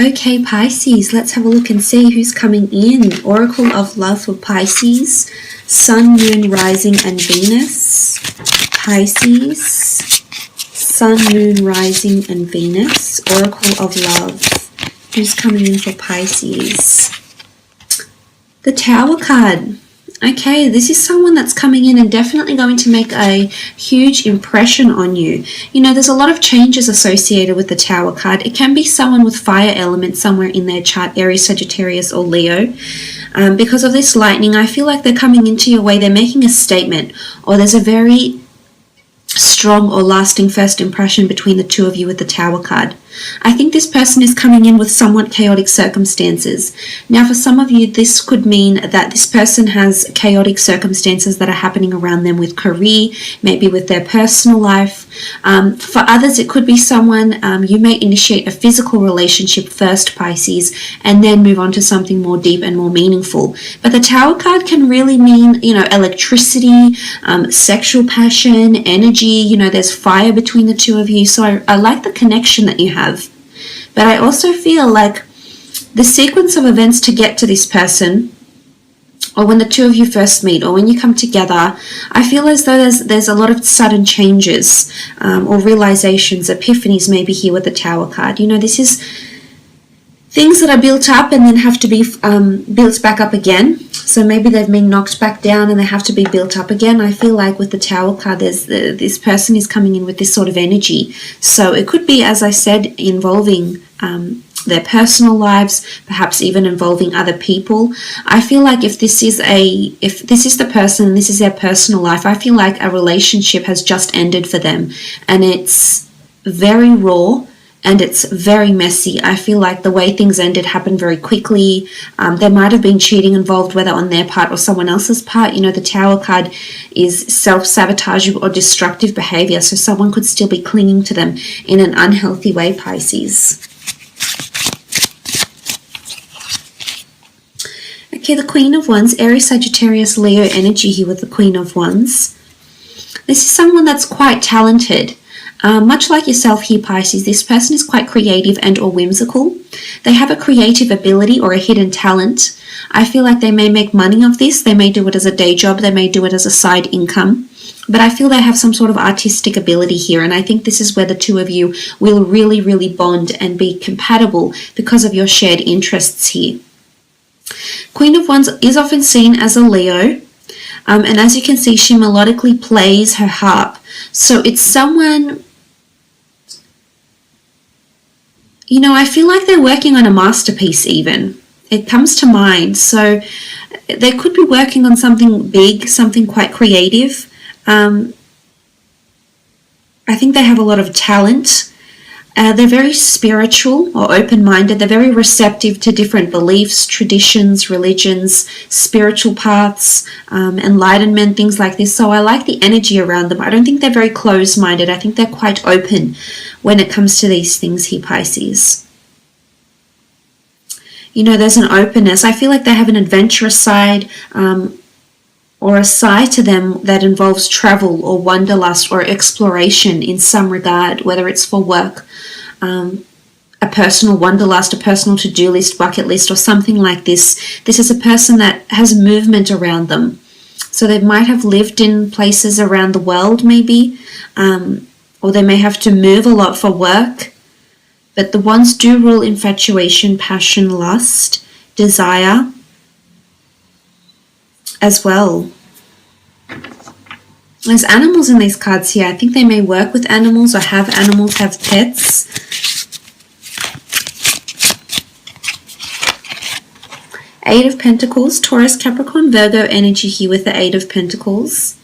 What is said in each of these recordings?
Okay, Pisces, let's have a look and see who's coming in. Oracle of Love for Pisces, Sun, Moon, Rising, and Venus. Pisces, Sun, Moon, Rising, and Venus. Oracle of Love. Who's coming in for Pisces? The Tower card. Okay, this is someone that's coming in and definitely going to make a huge impression on you. You know, there's a lot of changes associated with the Tower card. It can be someone with fire element somewhere in their chart, Aries, Sagittarius, or Leo. Because of this lightning, I feel like they're coming into your way. They're making a statement, or there's a very strong or lasting first impression between the two of you with the Tower card. I think this person is coming in with somewhat chaotic circumstances. Now, for some of you, this could mean that this person has chaotic circumstances that are happening around them with career, maybe with their personal life. For others, it could be someone, you may initiate a physical relationship first, Pisces, and then move on to something more deep and more meaningful. But the Tower card can really mean, you know, electricity, sexual passion, energy, you know, there's fire between the two of you. So I like the connection that you have. But I also feel like the sequence of events to get to this person, or when the two of you first meet, or when you come together, I feel as though there's a lot of sudden changes or realizations, epiphanies maybe here with the Tower card. You know, this is things that are built up and then have to be built back up again. So maybe they've been knocked back down and they have to be built up again. I feel like with the Tower card, this person is coming in with this sort of energy. So it could be, as I said, involving their personal lives, perhaps even involving other people. I feel like if this is the person, this is their personal life, I feel like a relationship has just ended for them, and it's very raw. And it's very messy. I feel like the way things ended happened very quickly. There might have been cheating involved, whether on their part or someone else's part. You know, the Tower card is self-sabotage or destructive behavior. So someone could still be clinging to them in an unhealthy way, Pisces. Okay, the Queen of Wands, Aries, Sagittarius, Leo energy here with the Queen of Wands. This is someone that's quite talented. Much like yourself here, Pisces, this person is quite creative and or whimsical. They have a creative ability or a hidden talent. I feel like they may make money of this. They may do it as a day job. They may do it as a side income. But I feel they have some sort of artistic ability here. And I think this is where the two of you will really, really bond and be compatible because of your shared interests here. Queen of Wands is often seen as a Leo. And as you can see, she melodically plays her harp. So it's someone, you know, I feel like they're working on a masterpiece even. It comes to mind. So they could be working on something big, something quite creative. I think they have a lot of talent. They're very spiritual or open-minded. They're very receptive to different beliefs, traditions, religions, spiritual paths, enlightenment, things like this. So I like the energy around them. I don't think they're very closed-minded. I think they're quite open when it comes to these things here, Pisces. You know, there's an openness. I feel like they have an adventurous side, or a side to them that involves travel or wanderlust or exploration in some regard, whether it's for work, a personal wanderlust, a personal to-do list, bucket list, or something like this. This is a person that has movement around them. So they might have lived in places around the world maybe, or they may have to move a lot for work. But the Wands do rule infatuation, passion, lust, desire, as well. There's animals in these cards here. I think they may work with animals or have animals, have pets. Eight of Pentacles, Taurus, Capricorn, Virgo energy here with the Eight of Pentacles.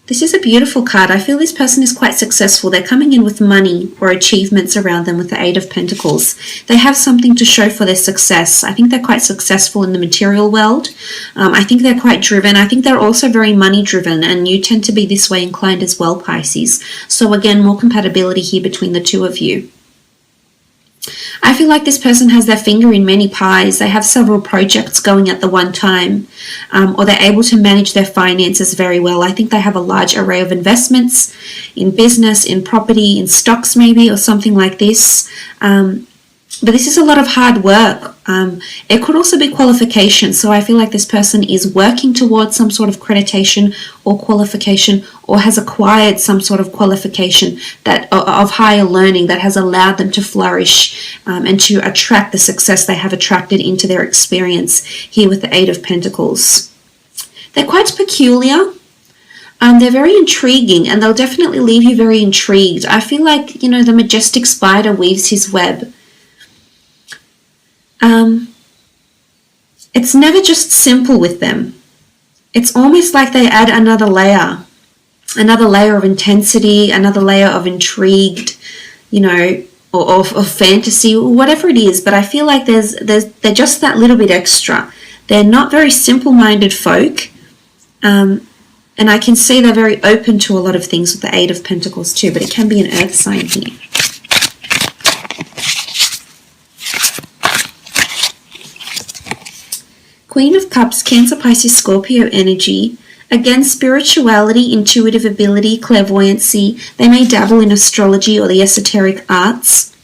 This is a beautiful card. I feel this person is quite successful. They're coming in with money or achievements around them with the Eight of Pentacles. They have something to show for their success. I think they're quite successful in the material world. I think they're quite driven. I think they're also very money driven, and you tend to be this way inclined as well, Pisces. So again, more compatibility here between the two of you. I feel like this person has their finger in many pies. They have several projects going at the one time, or they're able to manage their finances very well. I think they have a large array of investments in business, in property, in stocks maybe, or something like this. But this is a lot of hard work. It could also be qualification. So I feel like this person is working towards some sort of accreditation or qualification, or has acquired some sort of qualification that of higher learning that has allowed them to flourish and to attract the success they have attracted into their experience here with the Eight of Pentacles. They're quite peculiar. They're very intriguing, and they'll definitely leave you very intrigued. I feel like, you know, the majestic spider weaves his web. It's never just simple with them. It's almost like they add another layer of intensity, another layer of intrigued, you know, or fantasy, or whatever it is. But I feel like they're just that little bit extra. They're not very simple-minded folk, and I can see they're very open to a lot of things with the Eight of Pentacles too. But it can be an earth sign here. Queen of Cups, Cancer, Pisces, Scorpio energy. Again, spirituality, intuitive ability, clairvoyancy. They may dabble in astrology or the esoteric arts.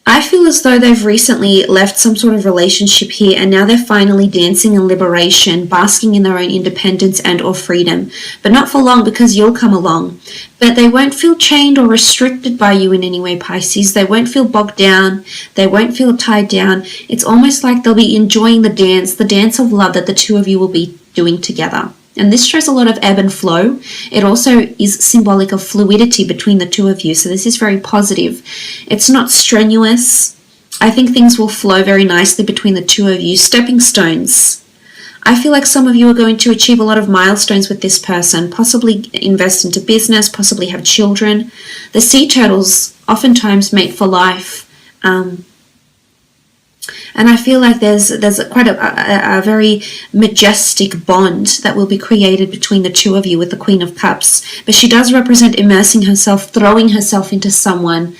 I feel as though they've recently left some sort of relationship here, and now they're finally dancing in liberation, basking in their own independence and or freedom. But not for long, because you'll come along. But they won't feel chained or restricted by you in any way, Pisces. They won't feel bogged down. They won't feel tied down. It's almost like they'll be enjoying the dance of love that the two of you will be doing together. And this shows a lot of ebb and flow. It also is symbolic of fluidity between the two of you. So this is very positive. It's not strenuous. I think things will flow very nicely between the two of you. Stepping stones. I feel like some of you are going to achieve a lot of milestones with this person, possibly invest into business, possibly have children. The sea turtles oftentimes mate for life. And I feel like there's quite a very majestic bond that will be created between the two of you with the Queen of Cups. But she does represent immersing herself, throwing herself into someone's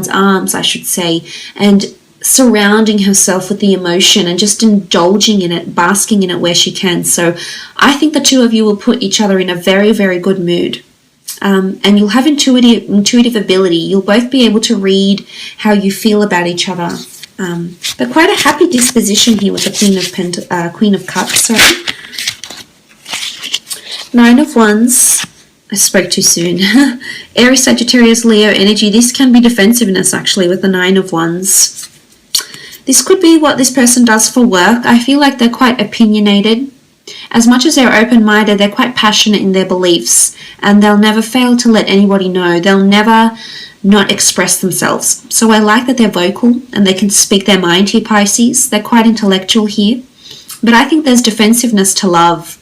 arms, I should say, and surrounding herself with the emotion and just indulging in it, basking in it where she can. So I think the two of you will put each other in a very, very good mood. And you'll have intuitive ability. You'll both be able to read how you feel about each other. But quite a happy disposition here with the Queen of Cups. Sorry. Nine of Wands. I spoke too soon. Aries, Sagittarius, Leo energy. This can be defensiveness actually with the Nine of Wands. This could be what this person does for work. I feel like they're quite opinionated. As much as they're open-minded, they're quite passionate in their beliefs, and they'll never fail to let anybody know. They'll never not express themselves. So I like that they're vocal and they can speak their mind here, Pisces. They're quite intellectual here. But I think there's defensiveness to love.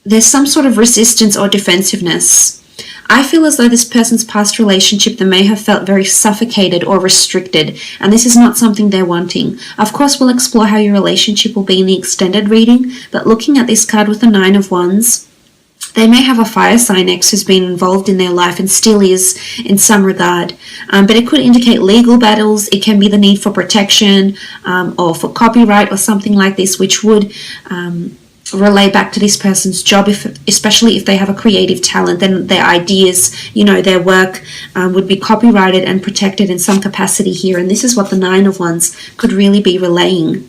There's some sort of resistance or defensiveness. I feel as though this person's past relationship, they may have felt very suffocated or restricted, and this is not something they're wanting. Of course, we'll explore how your relationship will be in the extended reading, but looking at this card with the Nine of Wands, they may have a fire sign ex who's been involved in their life and still is in some regard. But it could indicate legal battles. It can be the need for protection or for copyright or something like this, which would relay back to this person's job, especially if they have a creative talent. Then their ideas, their work would be copyrighted and protected in some capacity here. And this is what the Nine of Wands could really be relaying.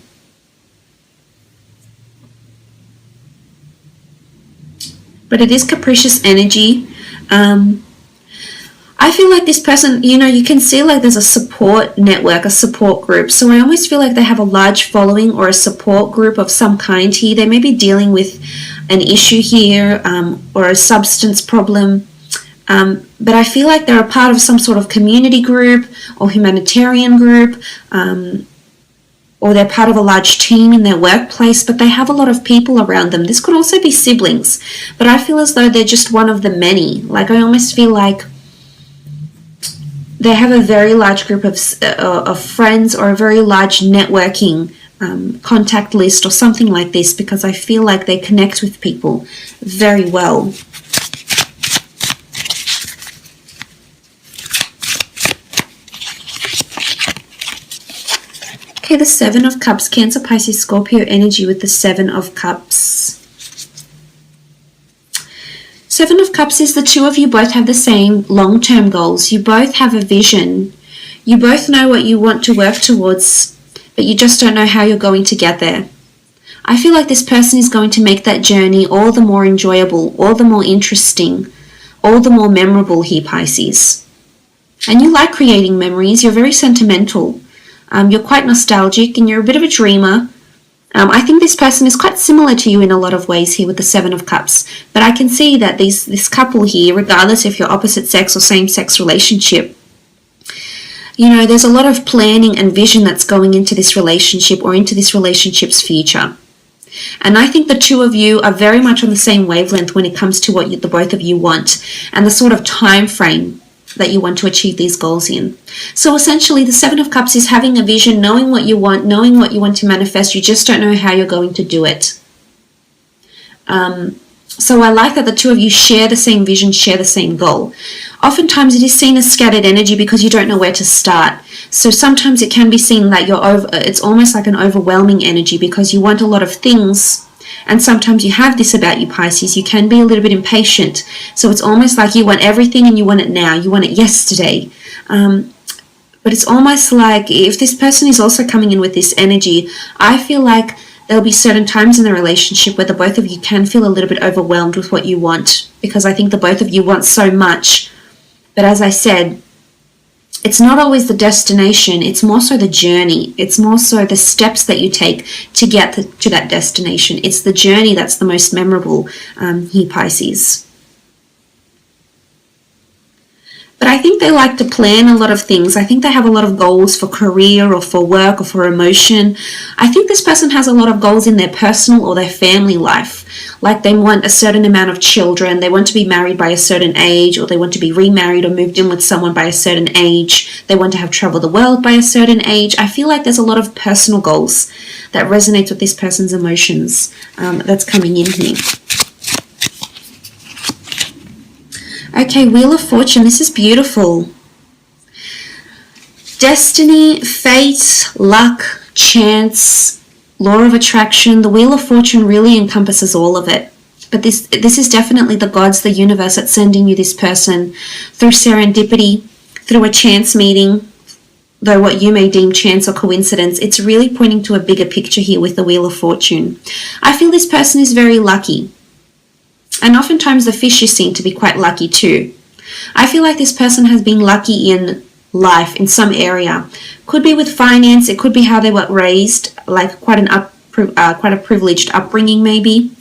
But it is capricious energy. I feel like this person, you can see like there's a support network, a support group. So I almost feel like they have a large following or a support group of some kind here. They may be dealing with an issue here or a substance problem. But I feel like they're a part of some sort of community group or humanitarian group, or they're part of a large team in their workplace, but they have a lot of people around them. This could also be siblings, but I feel as though they're just one of the many. Like I almost feel like they have a very large group of friends or a very large networking contact list or something like this, because I feel like they connect with people very well. Okay, the Seven of Cups, Cancer, Pisces, Scorpio energy with the Seven of Cups. So Seven of Cups is the two of you both have the same long-term goals. You both have a vision. You both know what you want to work towards, but you just don't know how you're going to get there. I feel like this person is going to make that journey all the more enjoyable, all the more interesting, all the more memorable here, Pisces. And you like creating memories. You're very sentimental. You're quite nostalgic and you're a bit of a dreamer. I think this person is quite similar to you in a lot of ways here with the Seven of Cups. But I can see that this couple here, regardless if you're opposite sex or same-sex relationship, you know, there's a lot of planning and vision that's going into this relationship or into this relationship's future. And I think the two of you are very much on the same wavelength when it comes to what the both of you want and the sort of time frame that you want to achieve these goals in. So essentially the Seven of Cups is having a vision, knowing what you want to manifest. You just don't know how you're going to do it. So I like that the two of you share the same vision, share the same goal. Oftentimes it is seen as scattered energy because you don't know where to start. So sometimes it can be seen that it's almost like an overwhelming energy because you want a lot of things. And sometimes you have this about you, Pisces. You can be a little bit impatient. So it's almost like you want everything and you want it now. You want it yesterday. But it's almost like if this person is also coming in with this energy, I feel like there'll be certain times in the relationship where the both of you can feel a little bit overwhelmed with what you want. Because I think the both of you want so much. But as I said, it's not always the destination, it's more so the journey. It's more so the steps that you take to get to that destination. It's the journey that's the most memorable here, Pisces. But I think they like to plan a lot of things. I think they have a lot of goals for career or for work or for emotion. I think this person has a lot of goals in their personal or their family life. Like they want a certain amount of children, they want to be married by a certain age, or they want to be remarried or moved in with someone by a certain age. They want to have traveled the world by a certain age. I feel like there's a lot of personal goals that resonate with this person's emotions that's coming in here. Okay, Wheel of Fortune, this is beautiful. Destiny, fate, luck, chance, law of attraction. The Wheel of Fortune really encompasses all of it. But this is definitely the gods, the universe that's sending you this person through serendipity, through a chance meeting, though what you may deem chance or coincidence. It's really pointing to a bigger picture here with the Wheel of Fortune. I feel this person is very lucky. And oftentimes the fishes seem to be quite lucky too. I feel like this person has been lucky in life in some area. Could be with finance, it could be how they were raised, like quite a privileged upbringing maybe.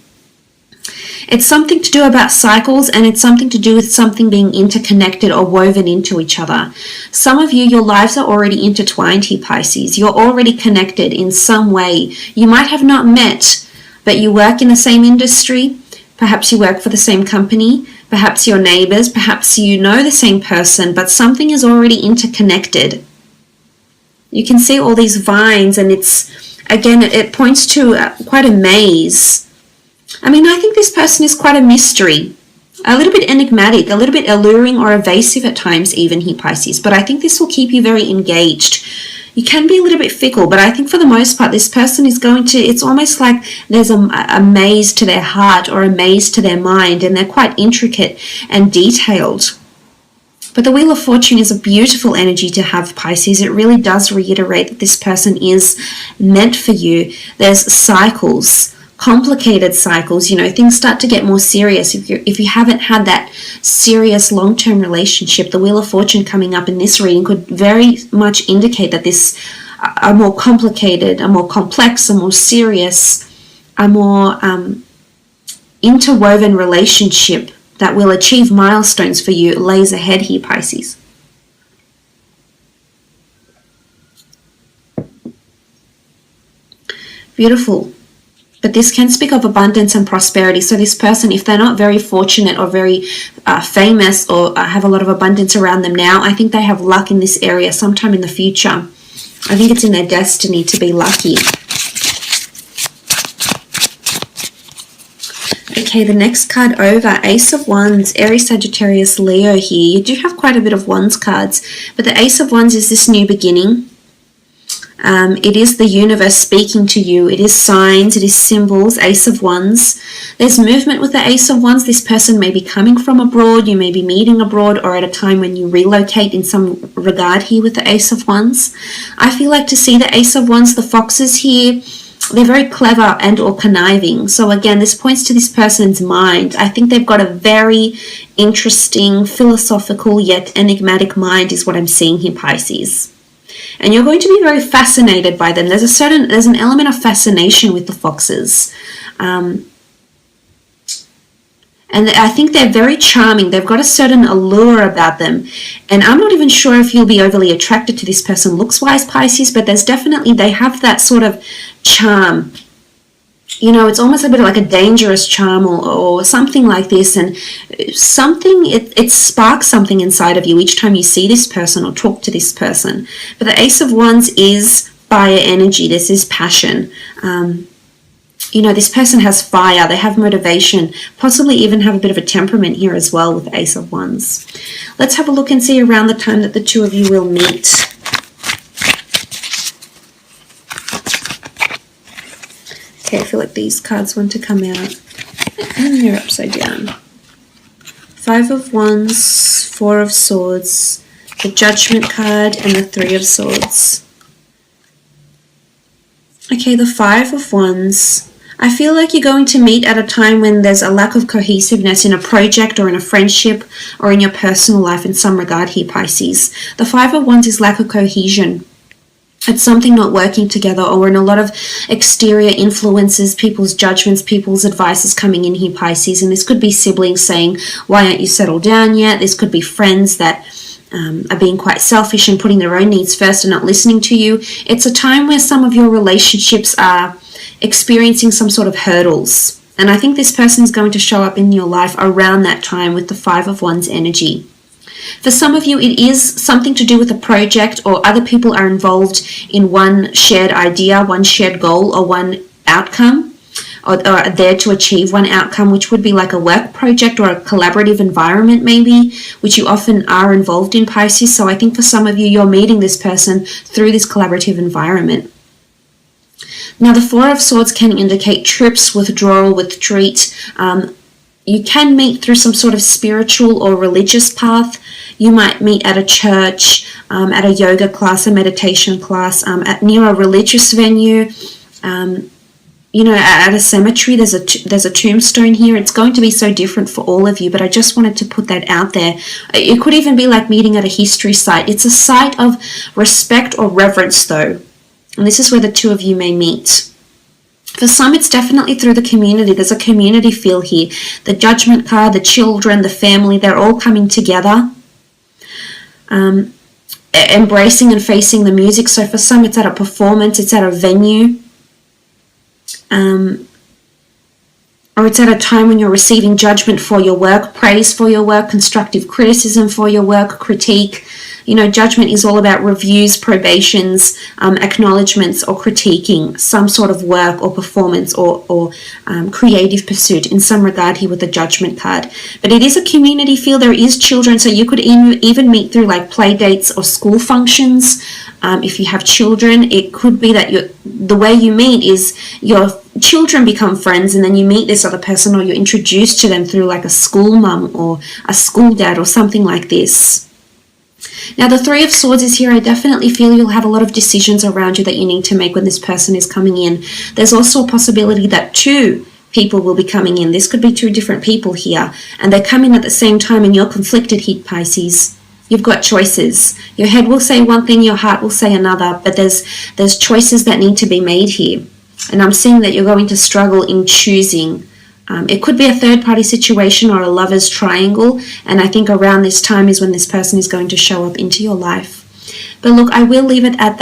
It's something to do about cycles, and it's something to do with something being interconnected or woven into each other. Some of you, your lives are already intertwined here, Pisces. You're already connected in some way. You might have not met, but you work in the same industry. Perhaps you work for the same company, perhaps you're neighbors, perhaps you know the same person, but something is already interconnected. You can see all these vines, and it points to quite a maze. I mean, I think this person is quite a mystery, a little bit enigmatic, a little bit alluring or evasive at times even here, Pisces, but I think this will keep you very engaged. You can be a little bit fickle, but I think for the most part, this person is it's almost like there's a maze to their heart or a maze to their mind, and they're quite intricate and detailed. But the Wheel of Fortune is a beautiful energy to have, Pisces. It really does reiterate that this person is meant for you. There's cycles, complicated cycles, you know, things start to get more serious. If you haven't had that serious long-term relationship, the Wheel of Fortune coming up in this reading could very much indicate that this a more complicated, a more complex, a more serious, a more interwoven relationship that will achieve milestones for you lays ahead here, Pisces. Beautiful. But this can speak of abundance and prosperity. So this person, if they're not very fortunate or very famous or have a lot of abundance around them now, I think they have luck in this area sometime in the future. I think it's in their destiny to be lucky. Okay, the next card over, Ace of Wands, Aries, Sagittarius, Leo here. You do have quite a bit of Wands cards, but the Ace of Wands is this new beginning. It is the universe speaking to you. It is signs, it is symbols, Ace of Wands. There's movement with the Ace of Wands. This person may be coming from abroad. You may be meeting abroad or at a time when you relocate in some regard here with the Ace of Wands. I feel like to see the Ace of Wands, the foxes here, they're very clever and or conniving. So again, this points to this person's mind. I think they've got a very interesting, philosophical yet enigmatic mind is what I'm seeing here, Pisces. And you're going to be very fascinated by them. There's an element of fascination with the foxes. And I think they're very charming. They've got a certain allure about them. And I'm not even sure if you'll be overly attracted to this person looks-wise, Pisces, but there's definitely, they have that sort of charm. You know, it's almost a bit like a dangerous charm or something like this. And something, it sparks something inside of you each time you see this person or talk to this person. But the Ace of Wands is fire energy. This is passion. You know, this person has fire. They have motivation, possibly even have a bit of a temperament here as well with the Ace of Wands. Let's have a look and see around the time that the two of you will meet. Okay, I feel like these cards want to come out. And they're upside down. Five of Wands, Four of Swords, the Judgment card, and the Three of Swords. Okay, the Five of Wands. I feel like you're going to meet at a time when there's a lack of cohesiveness in a project or in a friendship or in your personal life in some regard here, Pisces. The Five of Wands is lack of cohesion. It's something not working together, or in a lot of exterior influences, people's judgments, people's advices coming in here, Pisces. And this could be siblings saying, why aren't you settled down yet? This could be friends that are being quite selfish and putting their own needs first and not listening to you. It's a time where some of your relationships are experiencing some sort of hurdles. And I think this person is going to show up in your life around that time with the Five of Wands energy. For some of you, it is something to do with a project, or other people are involved in one shared idea, one shared goal, or one outcome, or are there to achieve one outcome, which would be like a work project or a collaborative environment maybe, which you often are involved in, Pisces. So I think for some of you, you're meeting this person through this collaborative environment. Now, the Four of Swords can indicate trips, withdrawal, retreat. You can meet through some sort of spiritual or religious path. You might meet at a church, at a yoga class, a meditation class, near a religious venue. You know, at a cemetery. There's a tombstone here. It's going to be so different for all of you, but I just wanted to put that out there. It could even be like meeting at a history site. It's a site of respect or reverence, though. And this is where the two of you may meet. For some, it's definitely through the community. There's a community feel here. The Judgment card, the children, the family, they're all coming together, embracing and facing the music. So for some, it's at a performance, it's at a venue, or it's at a time when you're receiving judgment for your work, praise for your work, constructive criticism for your work, critique. You know, judgment is all about reviews, probations, acknowledgements, or critiquing some sort of work or performance or creative pursuit in some regard here with the Judgment card. But it is a community feel. There is children, so you could even meet through like play dates or school functions. If you have children, it could be that the way you meet is your children become friends, and then you meet this other person, or you're introduced to them through like a school mum or a school dad or something like this. Now, the Three of Swords is here. I definitely feel you'll have a lot of decisions around you that you need to make when this person is coming in. There's also a possibility that two people will be coming in. This could be two different people here, and they come in at the same time, and you're conflicted here, Pisces. You've got choices. Your head will say one thing, your heart will say another, but there's choices that need to be made here. And I'm seeing that you're going to struggle in choosing. It could be a third-party situation or a lover's triangle, and I think around this time is when this person is going to show up into your life. But look, I will leave it at that.